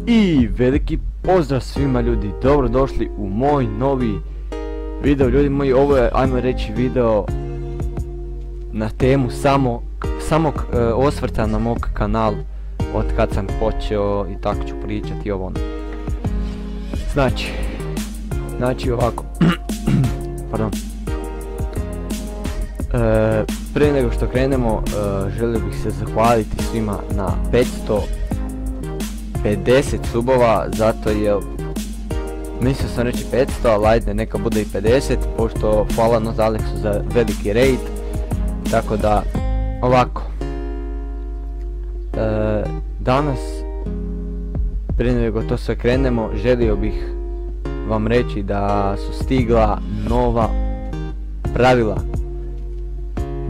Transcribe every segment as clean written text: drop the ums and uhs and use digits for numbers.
I veliki pozdrav svima ljudi, dobrodošli u moj novi video. Ljudi moji, ovo je, ajmo reći, video na temu samog osvrta na mog kanal od kad sam počeo i tako ću pričati ovo ono. Znači ovako pardon. Prije nego što krenemo, želio bih se zahvaliti svima na 550 subova, zato je, mislio sam reći 500, ali ajde neka bude i 50, pošto hvala na Aleksu za veliki raid. Tako da, ovako, danas, prije nego to sve krenemo, želio bih vam reći da su stigla nova pravila.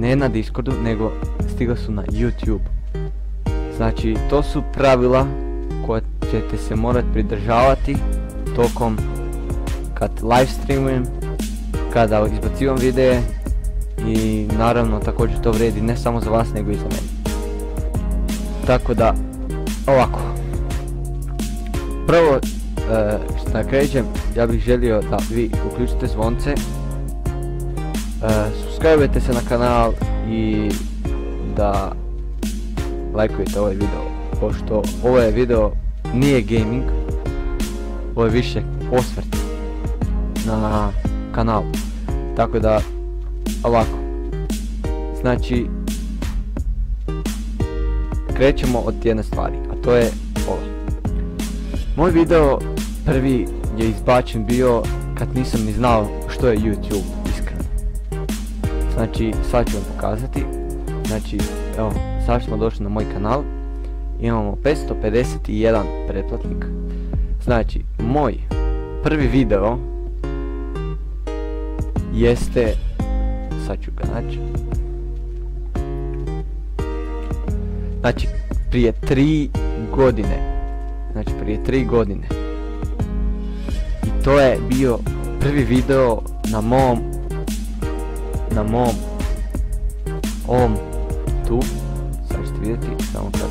Ne na Discordu, nego stigla su na YouTube. Znači, to su pravila koja ćete se morati pridržavati tokom kad live streamujem, kada izbacivam videe i naravno također to vrijedi ne samo za vas nego i za mene. Tako da, ovako. Prvo što krećem, ja bih želio da vi uključite zvonce, subscribe-ujete se na kanal i da lajkujete ovaj video, pošto ovaj video nije gaming, ovo je više osvrt na kanal. Tako da, ovako, znači krećemo od jedne stvari, a to je ovo. Moj video prvi je izbačen bio kad nisam ni znao što je YouTube, iskreno. Znači, sad ću vam pokazati. Znači, evo, sad smo došli na moj kanal. Imamo 551 pretplatnik. Znači, moj prvi video jeste, sad ću ga naći. Znači, prije 3 godine. Znači, prije 3 godine. I to je bio prvi video na mom ovom tu. Sad ćete vidjeti, samo kad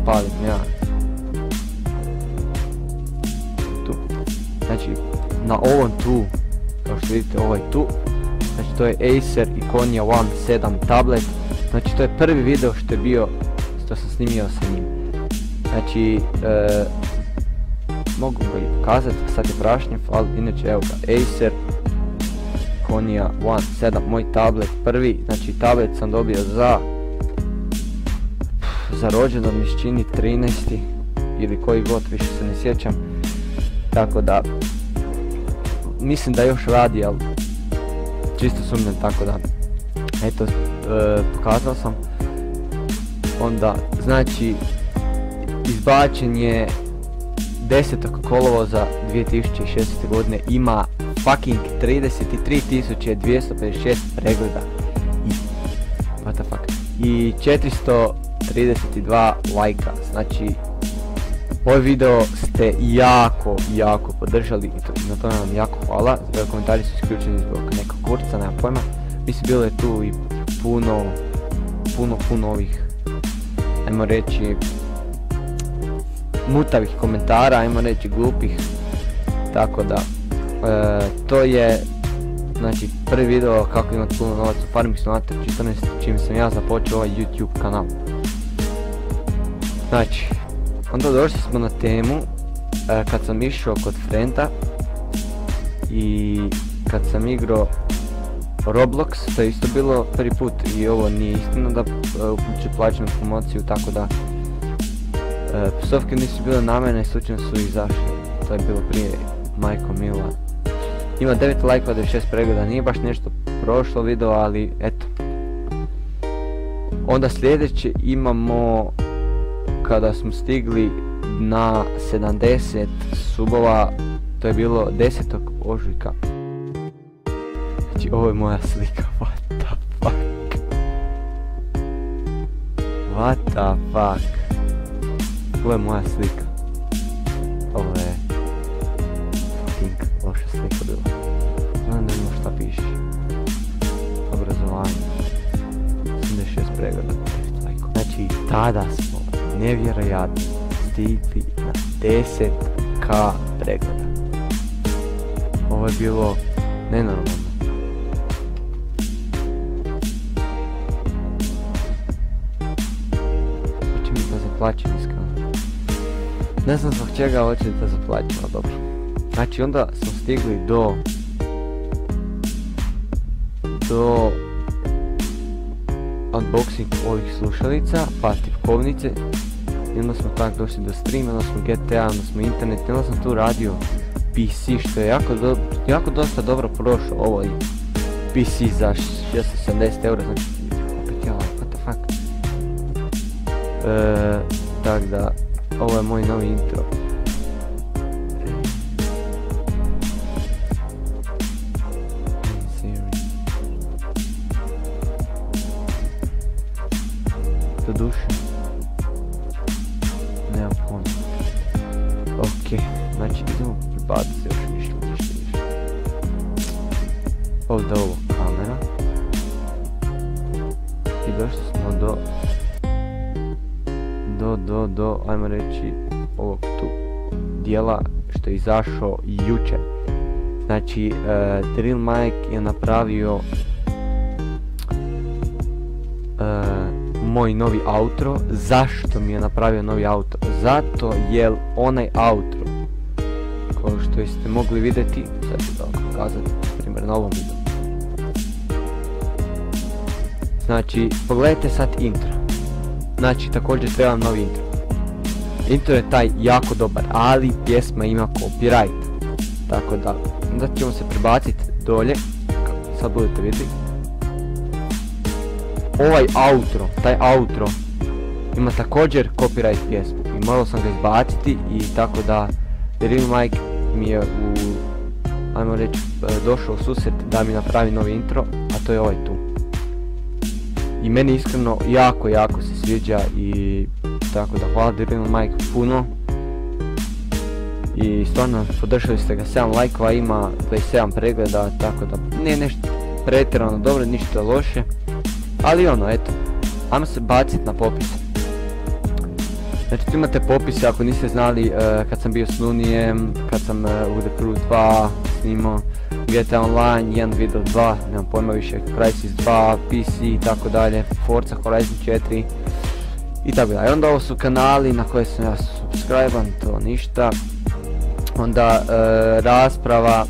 upalim ja tu. Znači, na ovom tu, kao što vidite, ovaj tu. Znači, to je Acer Iconia One 7 tablet. Znači, to je prvi video što je bio, što sam snimio sa njim. Znači, mogu ga i pokazati, sad je prašnjev, ali inače evo ga, Acer Iconia One 7, moj tablet prvi. Znači, tablet sam dobio za rođendan, mi se čini 13. ili koji god, više se ne sjećam. Tako da, mislim da još radi, ali čisto sumnjam, tako da, eto, pokazao sam. Onda, znači, izbačen je 10. kolovoza 2016. godine, ima fucking 33.256 pregleda i what the fuck, i 432 lajka. Znači, ovaj video ste jako podržali i na to vam jako hvala. Komentari su isključeni zbog nekog kurca, nema pojma. Mislim, bilo je tu i puno ovih, ajmo reći, mutavih komentara, ajmo reći glupih. Tako da, to je, znači, prvi video kako imati puno novaca u Farming Simulator 14, čim sam ja započeo ovaj YouTube kanal. Znači, onda došli smo na temu kad sam išao kod frenda i kad sam igrao Roblox, to je isto bilo prvi put i ovo nije istina da uključu plaćenu promociju, tako da psovke nisu bile na mene i slučajno su izašle. To je bilo prije, majko mila. Ima 9 lajkova, 96 pregleda, nije baš nešto prošlo video, ali eto. Onda sljedeće imamo, kada smo stigli na 70 subova, to je bilo 10. ožujka. Znači, ovo je moja slika, what the fuck. What the fuck. Ovo je moja slika. Ovo je fucking loša slika bila. Znam da ima šta piše. Obrazovanje. 86 pregleda. Znači, tada smo nevjerojatno stigli na 50k pregleda. Ovo je bilo nenormalno. Hoće mi da zaplaćem iskreno. Ne znam zbog čega hoće da zaplaćem, ali dobro. Znači onda smo stigli do unboxing ovih slušalica, pa tipkovnice. I onda smo tako došli do streama, onda smo GTA, onda smo internet, i onda sam tu radio PC, što je jako dosta dobro prošlo. Ovo je PC za 670 eura, znači opet ja, what the fuck. Tak da, ovo je moj novi intro. Do duše nemam pojma. Ok, znači idemo prebaciti se još ništa. Ovdje je ovo kamera. I došli smo do, ajmo reći, ovog tu dijela što je izašao jučer. Znači, Drill Mike je napravio moj novi outro. Zašto mi je napravio novi outro? Zato jer onaj outro, kao što ste mogli vidjeti, sad ću da vam pokazati, primjer na ovom videu. Znači, pogledajte sad intro. Znači, također trebam novi intro. Intro je taj jako dobar, ali pjesma ima copyright. Tako da, onda ćemo se prebaciti dolje, sad budete vidjeti. Ovaj outro, taj outro ima također copyright pjesmu i morao sam ga izbaciti i tako da Drill Mike mi je ajmo reći, došao u susret da mi napravi novi intro, a to je ovaj tu. I meni iskreno jako se sviđa i tako da hvala Drill Mike puno. I stvarno podržali ste ga, 7 lajkova ima, 27 pregleda, tako da nije nešto pretjerano dobro, ništa loše. Ali ono, eto, ajmo se baciti na popis. Znači tu imate popise, ako niste znali, kad sam bio s Nunijem, kad sam u The Crew 2 snimao, GTA Online 1, video 2, nemam pojma više, Crysis 2, PC i tako dalje, Forza Horizon 4 i tako dalje. Onda ovo su kanali na koje sam ja subscribe-an, to ništa. Onda rasprava,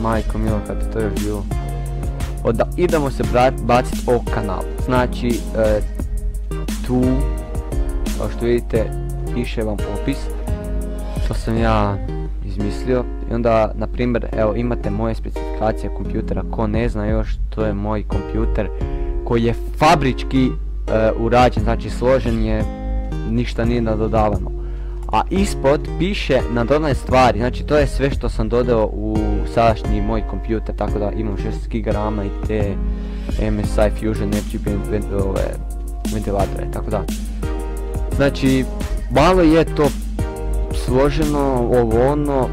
majko milo kad je to još bilo. Onda idemo se baciti o kanalu. Znači tu, kao što vidite, piše vam popis. To sam ja izmislio. I onda, na primjer, evo imate moje specifikacije kompjutera. Ko ne zna još, to je moj kompjuter koji je fabrički urađen, znači složen je, ništa nije nadodavano. A ispod piše nadodane stvari, znači to je sve što sam dodao u sadašnji moj kompjuter, tako da imam 6 GB rama i te MSI Fusion RGB ventilatore, tako da. Znači, malo je to složeno, ovo ono,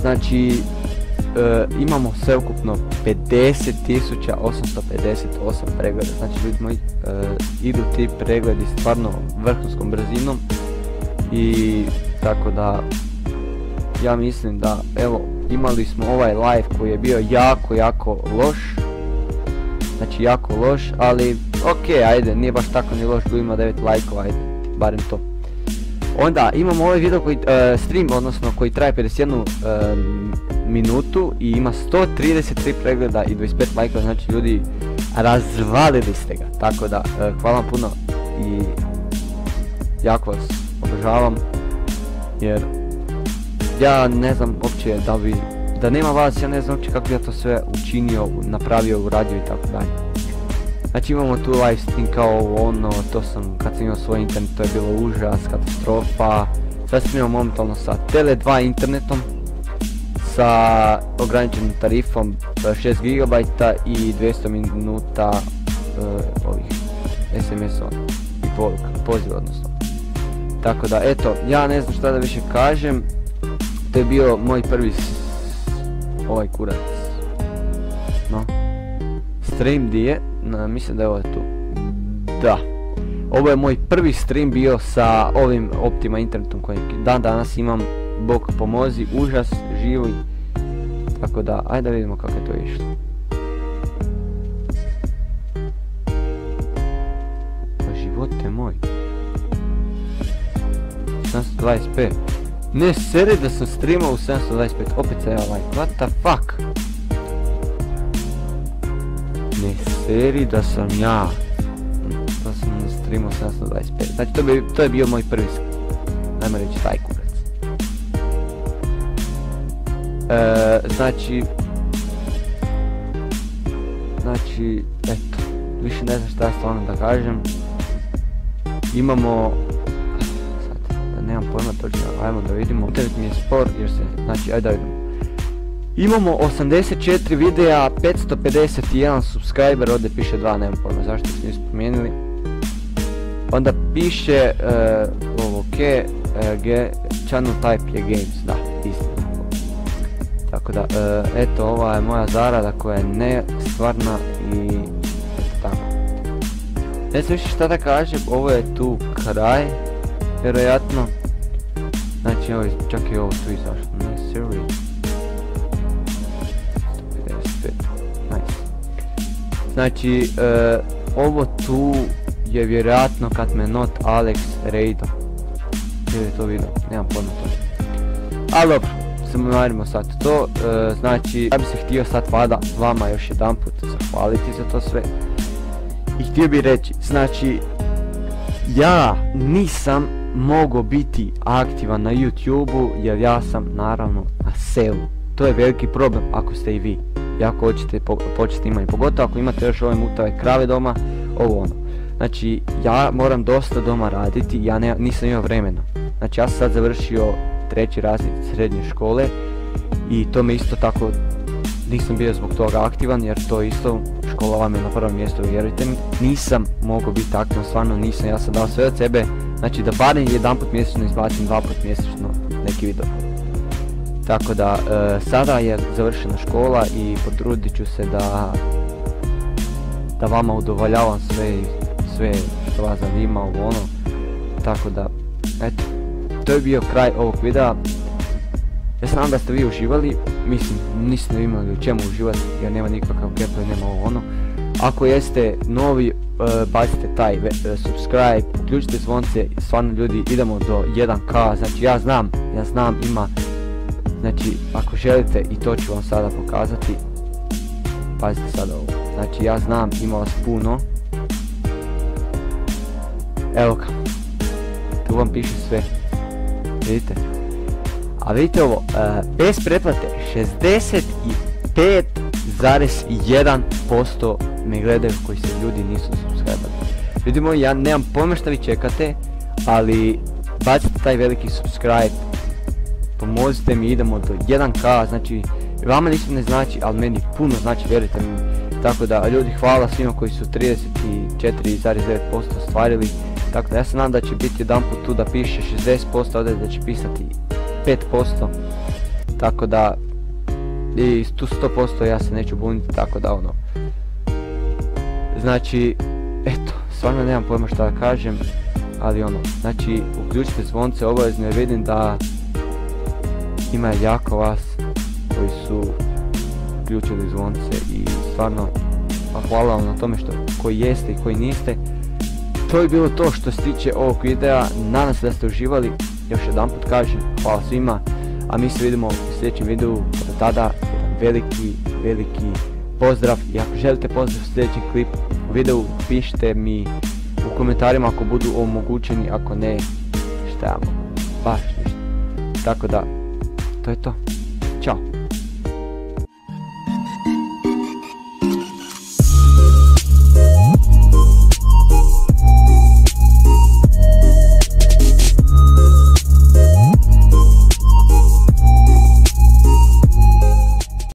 znači imamo sveukupno 50.858 pregleda, znači ljudi moji, idu ti pregledi stvarno vrhunskom brzinom. I tako da ja mislim da evo imali smo ovaj live koji je bio jako loš. Znači jako loš, ali ok, ajde, nije baš tako ni loš, tu ima 9 lajkova, ajde, barem to. Onda imamo ovaj video koji, stream, odnosno koji traje 51 minutu i ima 133 pregleda i 25 lajkova, znači ljudi razvalili ste ga, tako da hvala vam puno i jako vas obožavam, jer ja ne znam uopće da nema vas, ja ne znam uopće kako bi ja to sve učinio, napravio, uradio i tako dalje. Znači imamo tu live stream kao ono, to sam, kad sam imao svoj internet, to je bilo užas, katastrofa. Sad sam imao momentalno sa Tele2 internetom, sa ograničenom tarifom 6 GB i 200 minuta ovih SMS-ova i poziva odnosno. Tako da eto, ja ne znam šta da više kažem, to je bio moj prvi ovaj kurac, no, stream di je, mislim da je ovo tu, da, Ovo je moj prvi stream bio sa ovim Optima internetom koji dan danas imam. Bog pomozi, užas, živi. Tako da, ajde da vidimo kako je to išlo. Pa živote moj. 725. Ne seri da sam streamao u 725. Opet se like. What the fuck? Ne seri da sam ja. Da sam streamao 725. Znači to je bio moj prvi stream. Ajmo reći taj kurac. Znači, eto, više ne znam šta stvarno da kažem. Imamo, sad, da nemam pojma točno, ajmo da vidimo. Internet mi je spor jer se, znači, ajde da vidimo. Imamo 84 videa, 551 subscriber, ovdje piše 2, nemam pojma zašto se nisu promijenili. Onda piše, channel type je games, da, istina. Tako da, eto, ova je moja zarada koja je nestvarna i eto tako. Ne znam više šta da kažem, ovo je tu kraj, vjerojatno. Znači, ovo, čak i ovo tu izašlo, ne, Siri. 155, nice. Znači, ovo tu je vjerojatno kad me Not Alex raidao. Gdje je to video, nemam pojma to. Ali dobro. Zamarimo sad to, znači ja bih se htio sad vama još jedan put zahvaliti za to sve. I htio bih reći, znači ja nisam mogao biti aktivan na YouTube-u jer ja sam naravno na selu. To je veliki problem ako ste i vi. I ako hoćete početi snimanje, pogotovo ako imate još ove mutave krave doma, ovo ono. Znači ja moram dosta doma raditi, ja nisam imao vremena. Znači ja sam sad završio 3. razred srednje škole i to me isto tako, nisam bio zbog toga aktivan jer to isto, škola vam je na prvom mjestu, vjerujte mi. Nisam mogao biti aktivan, stvarno nisam, ja sam dao sve od sebe, znači da barem jedan put mjesečno izbacim, 2 put mjesečno neki video. Tako da, sada je završena škola i potrudit ću se da vama udovoljavam sve što vas zanima, ovo ono. Tako da, eto. To je bio kraj ovog videa. Ja znam da ste vi uživali, mislim niste imali u čemu uživati jer nema nikakav gameplay, nema ovo ono. Ako jeste novi, bacite taj subscribe, uključite zvonce, stvarno ljudi idemo do 1k, znači ja znam ima, znači ako želite i to ću vam sada pokazati, pazite sada ovo, znači ja znam ima vas puno, evo ga, tu vam piše sve. Vidite, a vidite ovo, bez pretplate 65,1% me gledaju koji se ljudi nisu subscribali. Vidimo, ja nemam pojma šta vi čekate, ali bacite taj veliki subscribe, pomozite mi, idemo do 1k, znači vama ništa ne znači, ali meni puno znači, vjerujte mi. Tako da ljudi, hvala svima koji su 34,9% ostvarili. Tako da ja se nadam da će biti jedan put tu da piše 60%, ovdje da će pisati 5%. Tako da, i tu 100% ja se neću buniti, tako da ono. Znači, eto, stvarno nemam pojma šta da kažem, ali ono, znači uključite zvonce obavezno jer vidim da ima jako vas koji su uključili zvonce i stvarno hvala vam na tome koji jeste i koji niste. To je bilo to što se tiče ovog videa, nadam se da ste uživali, još jedan put kažem, hvala svima, a mi se vidimo u sljedećem videu, do tada jedan veliki pozdrav i ako želite pozdrav u sljedećem videu, pišite mi u komentarima ako budu omogućeni, ako ne, šta ja mogu, baš ništa. Tako da, to je to, ćao.